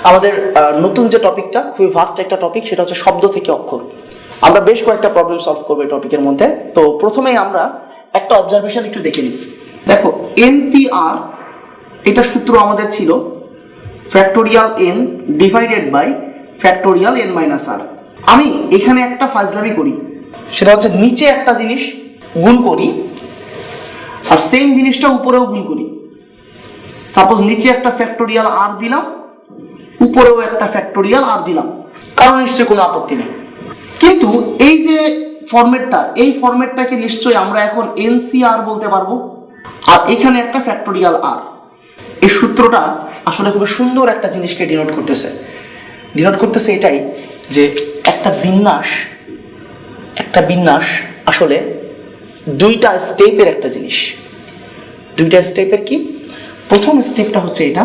আমাদের নতুন যে টপিকটা খুবই ভাস্ট একটা টপিক, সেটা হচ্ছে শব্দ থেকে অক্ষর। আমরা বেশ কয়েকটা প্রবলেম সলভ করবো এই টপিকের মধ্যে। তো প্রথমেই আমরা একটা অবজারভেশন একটু দেখে নিই। দেখো NPR এটা সূত্র আমাদের ছিল factorial n divided by factorial n minus r। আমি এখানে একটা ফাজলামি করি, সেটা হচ্ছে নিচে একটা জিনিস গুণ করি আর সেম জিনিসটা উপরেও গুণ করি। সাপোজ নিচে একটা ফ্যাক্টোরিয়াল r দিলাম, উপরেও একটা ফ্যাক্টোরিয়াল r দিলাম, কারণ নিশ্চয়ই কোনো আপত্তি নেই। কিন্তু এই যে ফরম্যাটটা, এই ফরম্যাটটাকে নিশ্চয়ই আমরা এখন NCR বলতে পারবো। আর এখানে একটা ফ্যাক্টোরিয়াল r, এই সূত্রটা আসলে খুব সুন্দর একটা জিনিসকে ডিনোট করতেছে এটাই যে একটা বিন্যাস আসলে দুইটা স্টেপের একটা জিনিস। দুইটা স্টেপের কি? প্রথম স্টেপটা হচ্ছে এটা,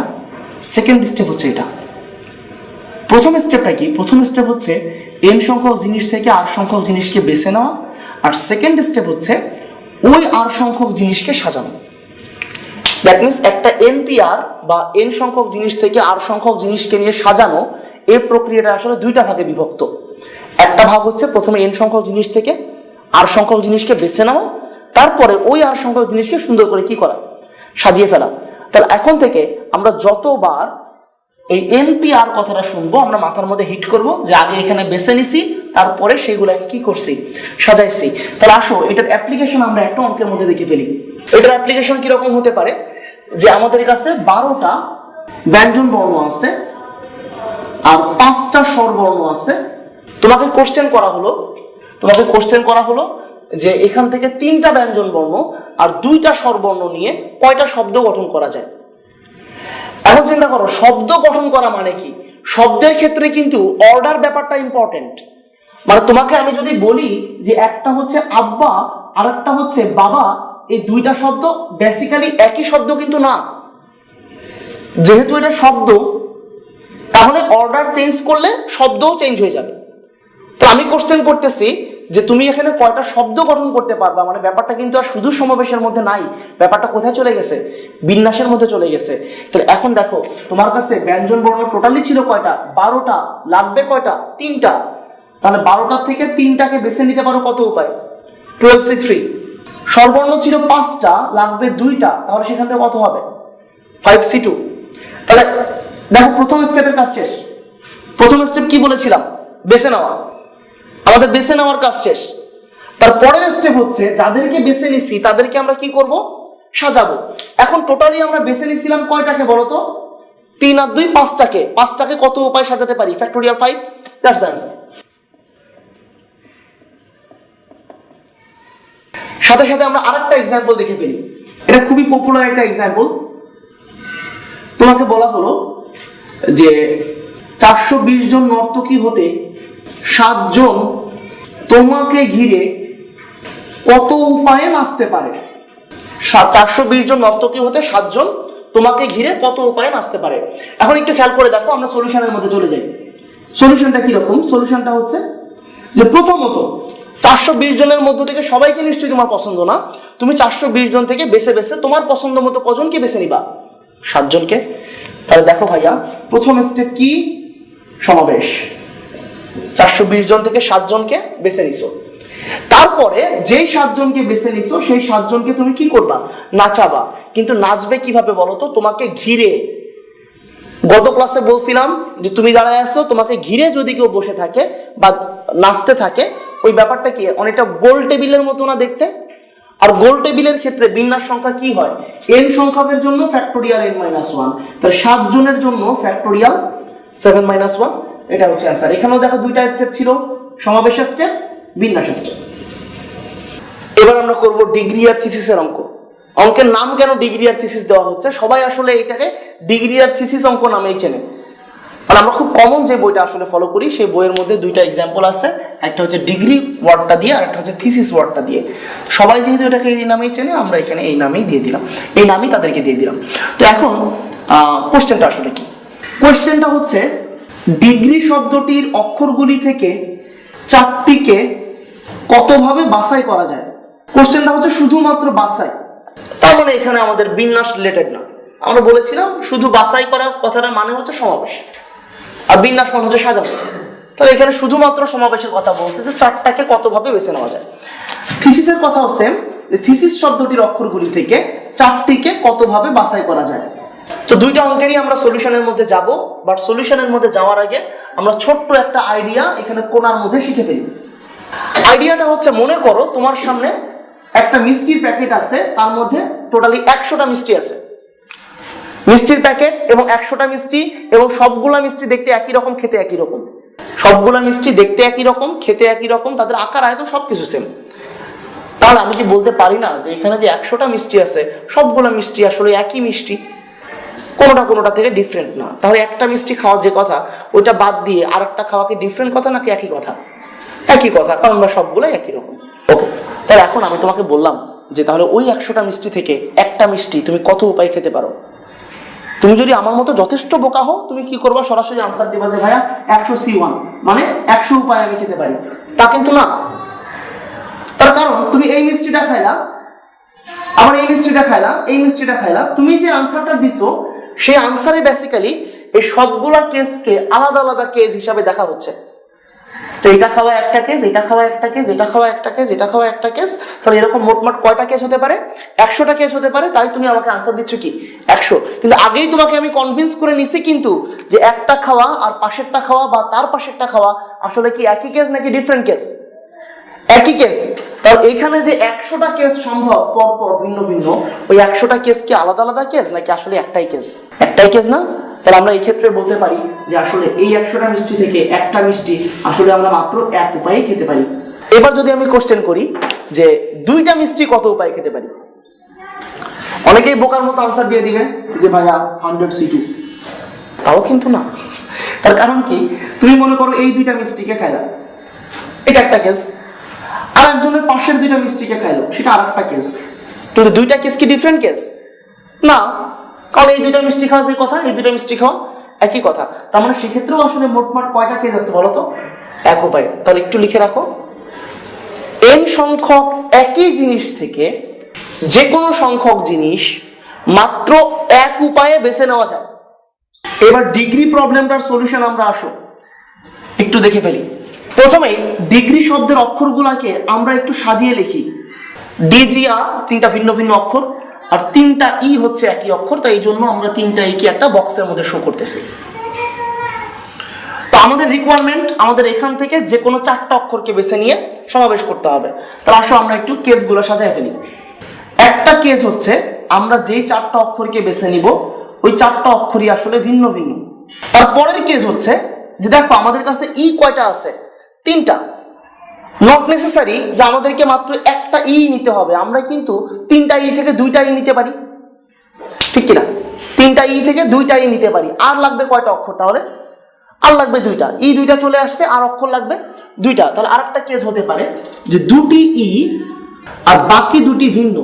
সেকেন্ড স্টেপ হচ্ছে এটা। প্রথম স্টেপটা কি? প্রথম স্টেপ হচ্ছে n সংখ্যক জিনিস থেকে r সংখ্যক জিনিসকে বেছে নেওয়া, আর সেকেন্ড স্টেপ হচ্ছে ওই r সংখ্যক জিনিসকে সাজানো। দ্যাট মিনস একটা NPR বা n সংখ্যক জিনিস থেকে r সংখ্যক জিনিসকে নিয়ে সাজানো, এই প্রক্রিয়াটা আসলে দুইটা ভাগে বিভক্ত। একটা ভাগ হচ্ছে প্রথমে n সংখ্যক জিনিস থেকে r সংখ্যক জিনিসকে বেছে নেওয়া, তারপরে ওই r সংখ্যক জিনিসকে সুন্দর করে কি করা? সাজিয়ে ফেলা। তাহলে এখন থেকে আমরা যতবার এই NPR কথাটা শুনবো, আমরা মাথার মধ্যে হিট করব যে আগে এখানে বেছে নিছি, তারপরে সেগুলোকে কি করছি? সাজাইছি। তাহলে আসো এটার অ্যাপ্লিকেশন আমরা একটা অঙ্কের মধ্যে দেখে ফেলি। এটার অ্যাপ্লিকেশন কিরকম হতে পারে? যে আমাদের কাছে 12টা ব্যঞ্জন বর্ণ আছে আর 5টা স্বরবর্ণ আছে। তোমাকে কোশ্চেন করা হলো যে এখান থেকে 3টা ব্যঞ্জন বর্ণ আর 2টা স্বরবর্ণ নিয়ে কয়টা শব্দ গঠন করা যায়। এখন চিন্তা করো, শব্দ গঠন করা মানে কি? শব্দের ক্ষেত্রে কিন্তু অর্ডার ব্যাপারটা ইম্পর্টেন্ট। মানে তোমাকে আমি যদি বলি যে একটা হচ্ছে আব্বা আর একটা হচ্ছে বাবা, এই দুইটা শব্দ বেসিক্যালি একই শব্দ কিন্তু না। যেহেতু এটা শব্দ, তাহলে অর্ডার চেঞ্জ করলে শব্দও চেঞ্জ হয়ে যাবে। তো আমি কোশ্চেন করতেছি যে তুমি এখানে কয়টা শব্দ গঠন করতে পারবা। মানে ব্যাপারটা কিন্তু আর শুধু সমাবেশের মধ্যে নাই, ব্যাপারটা কোথায় চলে গেছে? বিন্যাসের মধ্যে চলে গেছে। তাহলে এখন দেখো তোমার কাছে ব্যঞ্জন বর্ণ টোটালি ছিল কয়টা? 12টা। লাগবে কয়টা? 3টা। তাহলে 12টার থেকে 3টাকে বেছে নিতে পারো কত উপায়? 12C3। স্বরবর্ণ ছিল 5টা, লাগবে 2টা, তাহলে সেখান থেকে কত হবে? 5C2। তাহলে দেখো প্রথম স্টেপের কাজ শেষ। প্রথম স্টেপ কি বলেছিলাম? বেছে নেওয়া। আমাদের বেছে নেওয়ার কাজ শেষ। তারপরের স্টেপ হচ্ছে যাদেরকে বেছে নিছি তাদেরকে আমরা কি করব? সাজাবো। এখন টোটালি আমরা বেছে নিছিলাম কয়টাকে বলতো? 3 আর 2 5টাকে। 5টাকে কত উপায় সাজাতে পারি? ফ্যাক্টোরিয়াল 5। That's the answer. সাথে সাথে আমরা আরেকটা एग्जांपल দেখে ফেলি। এটা খুবই পপুলার একটা एग्जांपल। তোমাকে বলা হলো যে 420 জন নর্তকী হতে 7 জন তোমাকে ঘিরে কত উপায়ে নাচতে পারে। 420 জন নর্তকী হতে 7 জন তোমাকে ঘিরে কত উপায়ে নাচতে পারে। এখন একটু খেয়াল করে দেখো, আমরা সলিউশনের মধ্যে চলে যাই। সলিউশনটা কি রকম? সলিউশনটা হচ্ছে যে প্রথমত 420 জনের মধ্য থেকে সবাইকে নিশ্চয়ই তোমার পছন্দ না। তুমি 420 জন থেকে বেছে বেছে তোমার পছন্দ মতো কজনকে বেছে নিবা? 7 জনকে। তাহলে দেখো ভাইয়া, প্রথম স্টেপ কি? সমাবেশ। 420 জন থেকে 7 জনকে বেছে নিছো। তারপরে যেই 7 জনকে বেছে নিছো সেই 7 জনকে তুমি কি করবা? নাচাবা। কিন্তু নাচবে কিভাবে বলো তো? তোমাকে ঘিরে। গত ক্লাসে বলছিলাম যে তুমি দাঁড়ায় আছো, তোমাকে ঘিরে যদি কেউ বসে থাকে বা নাচতে থাকে, ওই ব্যাপারটা কি? অনেকটা গোল টেবিলের মতো না দেখতে? আর গোল টেবিলের ক্ষেত্রে বিন্যাস সংখ্যা কি হয়? n সংখ্যকের জন্য ফ্যাক্টোরিয়াল n-1, তাহলে 7 জনের জন্য ফ্যাক্টোরিয়াল 7-1। এটা হচ্ছে आंसर। এখানেও দেখো দুইটা স্টেপ ছিল, সমাবেশ স্টেপ, বিন্যাস স্টেপ। এবার আমরা করব ডিগ্রি আর থিসিসের অঙ্ক। অঙ্কের নাম কেন ডিগ্রি আর থিসিস দেওয়া হচ্ছে? সবাই আসলে এটাকে ডিগ্রি আর থিসিস অঙ্ক নামেই চেনে। আর আমরা খুব কমন যে বইটা আসলে ফলো করি, সেই বইয়ের মধ্যে দুইটা एग्जांपल আছে। একটা হচ্ছে ডিগ্রি ওয়ার্ডটা দিয়ে আর একটা হচ্ছে থিসিস ওয়ার্ডটা দিয়ে। সবাই যেহেতু এটাকে এই নামেই চেনে, আমরা এখানে এই নামেই দিয়ে দিলাম, এই নামই তাদেরকে দিয়ে দিলাম। তো এখন কোশ্চেনটা আসলে কি? কোশ্চেনটা হচ্ছে ডিগ্রি শব্দটির অক্ষরগুলি থেকে 4টিকে কতভাবে বাছাই করা যায়। কোশ্চেনটা হচ্ছে শুধুমাত্র বাছাই। তার মানে এখানে আমাদের বিন্যাস রিলেটেড না। আমরা বলেছিলাম শুধু বাছাই করা কথাটার মানে হচ্ছে সমাবেশ। আর বিন্যাস মানে হচ্ছে সাজানো। তাহলে এখানে শুধুমাত্র সমাবেশের কথা বলছে যে চারটাকে কতভাবে বেছে নেওয়া যায়। থিসিসের কথাও সেম, যে থিসিস শব্দটির অক্ষরগুলি থেকে চারটিকে কতভাবে বাছাই করা যায়। তো দুইটা অঙ্কেরই আমরা সলিউশনের মধ্যে যাব, বাট সলিউশনের মধ্যে যাওয়ার আগে আমরা ছোট্ট একটা আইডিয়া এখানে কোণার মধ্যে শিখে ফেলি। আইডিয়াটা হচ্ছে, মনে করো তোমার সামনে একটা মিষ্টির প্যাকেট আছে, তার মধ্যে টোটালি 100টা মিষ্টি আছে। মিষ্টির প্যাকেট এবং 100টা মিষ্টি, এবং সবগুলা মিষ্টি দেখতে একই রকম, খেতে একই রকম। সবগুলা মিষ্টি দেখতে একই রকম, খেতে একই রকম, তাদের আকার আয়তন সবকিছু সেম। তাহলে আমি কি বলতে পারি না যে এখানে যে 100টা মিষ্টি আছে সবগুলা মিষ্টি আসলে একই মিষ্টি, কোনোটা থেকে ডিফারেন্ট না? তাহলে একটা মিষ্টি খাওয়া যে কথা, ওইটা বাদ দিয়ে আর একটা খাওয়া কি ডিফারেন্ট কথা নাকি একই কথা? একই কথা, কারণ সবগুলো একই রকম। ওকে, তাহলে এখন আমি তোমাকে বললাম যে তাহলে ওই 100টা মিষ্টি থেকে একটা মিষ্টি তুমি কত উপায় খেতে পারো। তুমি যদি আমার মতো যথেষ্ট বোকা হও, তুমি কি করবা, সরাসরি আনসার দিবা যে ভাইয়া 100C1 মানে 100 উপায় আমি খেতে পারি। তা কিন্তু না। তার কারণ তুমি এই মিষ্টিটা খাইলা, আবার এই মিষ্টিটা খাইলা, এই মিষ্টিটা খাইলা, তুমি যে আনসারটা দিছো সেই আনসারে বেসিক্যালি এই সবগুলা কেসকে আলাদা আলাদা কেস হিসাবে দেখা হচ্ছে। তো এটা খাওয়া একটা কেস, এটা খাওয়া একটা কেস, এটা খাওয়া একটা কেস, এটা খাওয়া একটা কেস। তাহলে এরকম মোটমাট কয়টা কেস হতে পারে? 100টা কেস হতে পারে। তাই তুমি আমাকে আনসার দিচ্ছ কি 100। কিন্তু আগেই তোমাকে আমি কনভিন্স করে নিছি কিন্তু যে একটা খাওয়া আর পাশেরটা খাওয়া বা তার পাশেরটা খাওয়া আসলে কি একই কেস নাকি ডিফারেন্ট কেস? একই কেস। তাহলে এখানে যে 100টা কেস সম্ভব পরপর ভিন্ন ভিন্ন, ওই 100টা কেস কি আলাদা আলাদা কেস নাকি আসলে একটাই কেস? একটাই কেস না? তাহলে আমরা এই ক্ষেত্রে বলতে পারি যে আসলে এই 100টা মিষ্টি থেকে একটা মিষ্টি আসলে আমরা মাত্র এক উপায়ে খেতে পারি। এবার যদি আমি কোশ্চেন করি যে দুইটা মিষ্টি কত উপায়ে খেতে পারি, অনেকেই বোকার মতো আনসার দিয়ে দিবে যে ভাইয়া 100C2। তাও কিন্তু না। তার কারণ কি, তুমি মনে করো এই দুইটা মিষ্টিকে খাইলা, এটা একটা কেস। আর একজনের পাশের দুইটা মিষ্টিকে খাইলো, সেটা আর একটা কেস। কিন্তু দুইটা কেস কি ডিফারেন্ট কেস? না, কারণ এই দুইটা মিষ্টি খাওয়া যে কথা, এই দুইটা মিষ্টি খাওয়া একই কথা। তার মানে সেক্ষেত্রেও আসলে মোটমাট কয়টা কেস আছে বলো তো? এক উপায়। তাহলে একটু লিখে রাখো, n সংখ্যক একই জিনিস থেকে যে কোনো সংখ্যক জিনিস মাত্র এক উপায়ে বেছে নেওয়া যায়। এবার ডিগ্রি প্রবলেমটার সলিউশন আমরা আসো একটু দেখে ফেলি। প্রথমে ডিগ্রি শব্দের অক্ষরগুলোকে আমরা একটু সাজিয়ে লিখি। ডিজিআর তিনটা ভিন্ন ভিন্ন অক্ষর, আর তিনটা ই হচ্ছে একই অক্ষর, তাই এই জন্য আমরা তিনটা ই কি একটা বক্সের মধ্যে শো করতেছি। তো আমাদের রিকোয়ারমেন্ট, আমাদের এখান থেকে যে কোনো চারটা অক্ষরকে বেছে নিয়ে সমাবেশ করতে হবে। তাহলে আসো আমরা একটু কেসগুলো সাজায় ফেলি। একটা কেস হচ্ছে আমরা যেই চারটা অক্ষরকে বেছে নিব ওই চারটা অক্ষরই আসলে ভিন্ন ভিন্ন। তারপরের কেস হচ্ছে যে দেখো আমাদের কাছে ই কয়টা আছে? তিনটা। নট নেসেসারি যে আমাদেরকে মাত্র একটা ই নিতে হবে, আমরা কিন্তু তিনটা ই থেকে দুইটা ই নিতে পারি, ঠিক কিনা? তিনটা ই থেকে দুইটা ই নিতে পারি। আর লাগবে কয়টা অক্ষর? তাহলে আর লাগবে দুইটা। ই দুইটা চলে আসছে, আর অক্ষর লাগবে দুইটা। তাহলে আরেকটা কেস হতে পারে যে দুটি ই আর বাকি দুটি ভিন্ন।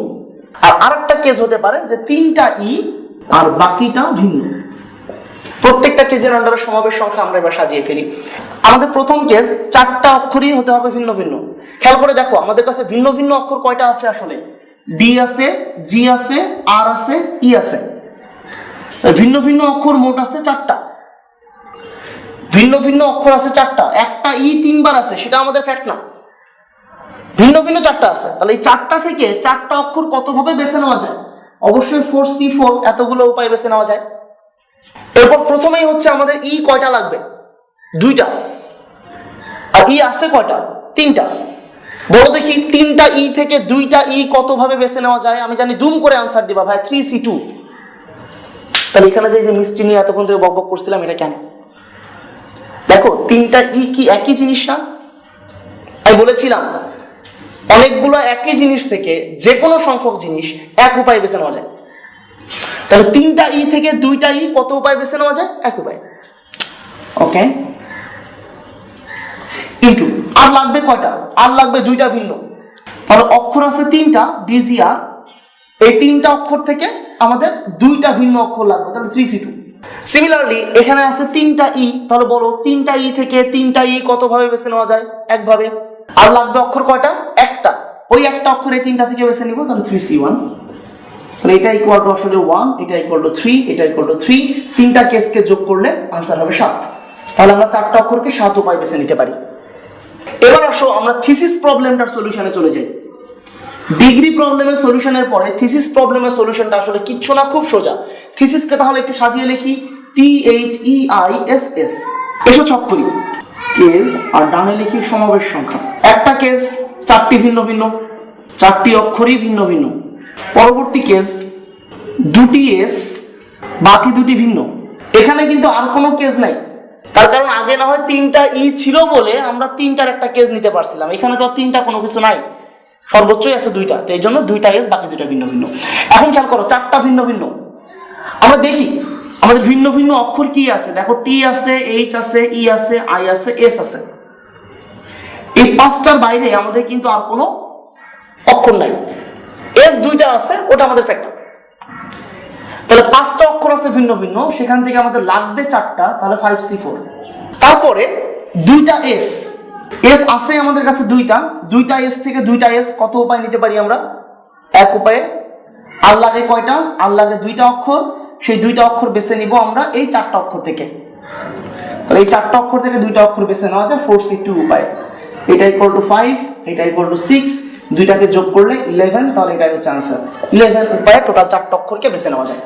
আর আরেকটা কেস হতে পারে যে তিনটা ই আর বাকিটা ভিন্ন। প্রত্যেকটা কেজের আন্ডারে সমাবেশ সংখ্যা আমরা এবার সাজিয়ে ফেলি। আমাদের প্রথম কেস চারটা অক্ষরই হতে হবে ভিন্ন ভিন্ন। খেয়াল করে দেখো আমাদের কাছে ভিন্ন ভিন্ন অক্ষর কয়টা আছে আসলে? ডি আছে, জি আছে, আর আছে, ই আছে। ভিন্ন ভিন্ন অক্ষর মোট আছে চারটা। ভিন্ন ভিন্ন অক্ষর আছে চারটা, একটা ই তিনবার আছে, সেটা আমাদের ফ্যাক্ট না। ভিন্ন ভিন্ন চারটা আছে। তাহলে এই চারটা থেকে চারটা অক্ষর কতভাবে বেছে নেওয়া যায়? অবশ্যই 4C4 এতগুলো উপায় বেছে নেওয়া যায়। এরপর প্রথমেই হচ্ছে আমাদের ই কয়টা লাগবে? দুইটা। আর ই আছে কয়টা? তিনটা। বলো দেখি তিনটা ই থেকে দুইটা ই কতভাবে বেছে নেওয়া যায়? আমি জানি দুম করে আনসার দিবা ভাই 3C2। তাহলে এখানে যে মিষ্টি নিয়ে এতক্ষণ ধরে বকবক করছিলাম এটা কেন? দেখো তিনটা ই কি একই জিনিস না? আমি বলেছিলাম অনেকগুলো একই জিনিস থেকে যে কোনো সংখ্যক জিনিস এক উপায় বেছে নেওয়া যায়। তাহলে তিনটা ই থেকে দুইটা ই কত উপায় বেছে নেওয়া যায়? এক উপায়। ওকে, ইনটু আর লাগবে কয়টা? আর লাগবে দুইটা ভিন্ন। তাহলে অক্ষর আছে তিনটা, ডিজিআর। এই তিনটা অক্ষর থেকে আমাদের দুইটা ভিন্ন অক্ষর লাগবে, তাহলে 3C2। সিমিলারলি এখানে আছে তিনটা ই, তাহলে বলো তিনটা ই থেকে তিনটা ই কতভাবে বেছে নেওয়া যায়? একভাবে। আর লাগবে অক্ষর কয়টা? একটা। ওই একটা অক্ষর এই তিনটা থেকে বেছে নিব, তাহলে 3C1। তাহলে এটা ইকুয়াল টু আসলে 1, এটা ইকুয়াল টু 3, এটা ইকুয়াল টু 3। তিনটা কেসকে যোগ করলে আনসার হবে 7। তাহলে আমরা 4টা অক্ষরকে 7 উপায় বেছে নিতে পারি। এবার আসো আমরা থিসিস প্রবলেমটার সলিউশনে চলে যাই। ডিগ্রি প্রবলেমের সলিউশনের পরে থিসিস প্রবলেমের সলিউশনটা আসলে কিচ্ছু না, খুব সোজা। থিসিসকে তাহলে একটু সাজিয়ে লিখি, THEISS। এসো ছক করি, কেস আর ডানে লিখি সমাবেশ সংখ্যা। একটা কেস 4টি ভিন্ন ভিন্ন, 4টি অক্ষরই ভিন্ন ভিন্ন। পরবর্তী কেস 2টি এস, বাকি 2টি ভিন্ন। এখানে কিন্তু আর কোনো কেস নাই, তার কারণ আগে না হয় 3টা ই ছিল বলে আমরা 3টার একটা কেস নিতে পারছিলাম। এখানে তো 3টা কোনো কিছু নাই, সর্বোচ্চই আছে 2টা, তো এই জন্য 2টা এস, বাকি 2টা ভিন্ন ভিন্ন। এখন খেয়াল করো 4টা ভিন্ন ভিন্ন। আমরা দেখি আমাদের ভিন্ন ভিন্ন অক্ষর কি আছে। দেখো টি আছে, এইচ আছে, ই আছে, আই আছে, এস আছে। এই 5টার বাইরে আমাদের কিন্তু আর কোনো অক্ষর নাই। এস 2টা আছে, ওটা আমাদের ফ্যাক্টর। তাহলে 5টা অক্ষর আছে ভিন্ন ভিন্ন, সেখান থেকে আমাদের লাগবে 4টা, তাহলে 5C4। তারপরে 2টা এস, এস আছে আমাদের কাছে 2টা এস থেকে 2টা এস কত উপায় নিতে পারি আমরা? 1 উপায়ে। আর লাগে কয়টা? আর লাগে 2টা অক্ষর, সেই 2টা অক্ষর বেছে নিব আমরা এই 4টা অক্ষর থেকে। তাহলে এই 4টা অক্ষর থেকে 2টা অক্ষর বেছে নেওয়া যায় 4C2 উপায়। এটা ইকুয়াল টু 5, এটা ইকুয়াল টু 6, 2টাকে যোগ করলে 11, তাহলে এটাই হচ্ছে আনসার। 11 উপায়ে টোটাল 4টা অক্ষরকে বেছে নেওয়া যায়।